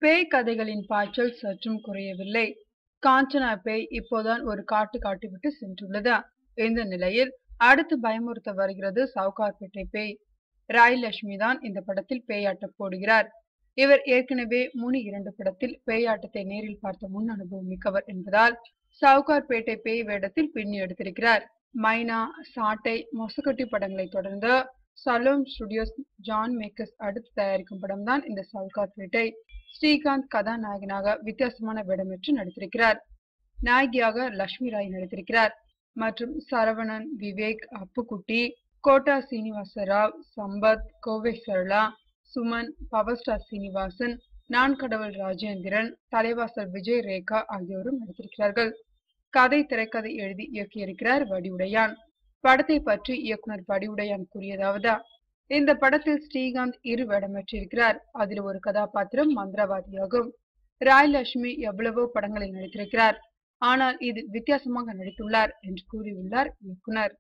பேய் கதைகளின் பாய்ச்சல் சற்றும் குறையவில்லை. காஞ்சனா பேய் இப்போதான் ஒரு காட்டிவிட்டு சென்றுள்ளது. இந்த நிலையில் அடுத்து பயமுறுத்த வருகிறது சவுகார்பேட்டை பேய். ராய் லட்சுமி தான் இந்த படத்தில் பேயாட்டம் போடுகிறார். இவர் ஏற்கனவே முனி 2 படத்தில் பேயாட்டத்தை நேரில் பார்த்த முன் அனுபவம் மிக்கவர் என்பதால் சவுகார்பேட்டை பேய் வேடத்தில் பின்னி எடுத்திருக்கிறார். மைனா, சாட்டை, மொசக்குட்டி படங்களை தொடர்ந்து சலோம் ஸ்டுடியோஸ் ஜான் மேக்கர்ஸ் அடுத்து தயாரிக்கும் படம்தான் இந்த சவுகார்பேட்டை. ஸ்ரீகாந்த் கதாநாயகனாக வித்தியாசமான வேடமேற்று நடித்திருக்கிறார். நாயகியாக லட்சுமி ராய் நடித்திருக்கிறார். மற்றும் சரவணன், விவேக், அப்புக்குட்டி, கோட்டா சீனிவாச ராவ், சம்பத், கோவை சரளா, சுமன், பவர் ஸ்டார் சீனிவாசன், நான் கடவுள் ராஜேந்திரன், தலைவாசல் விஜய் ரேகா ஆகியோரும் நடித்திருக்கிறார்கள். கதை திரைக்கதை எழுதி இயக்கியிருக்கிறார் வடிவுடையான். படத்தை பற்றி இயக்குனர் வடிவுடையான் கூறியதாவது: இந்த படத்தில் ஸ்ரீகாந்த் 2 வேடமேற்றிருக்கிறார். அதில் ஒரு கதாபாத்திரம் மந்திரவாதியாகும். ராய் லட்சுமி எவ்வளவோ படங்களில் நடித்திருக்கிறார். ஆனால் இதில் வித்தியாசமாக நடித்துள்ளார் என்று கூறியுள்ளார் இயக்குனர்.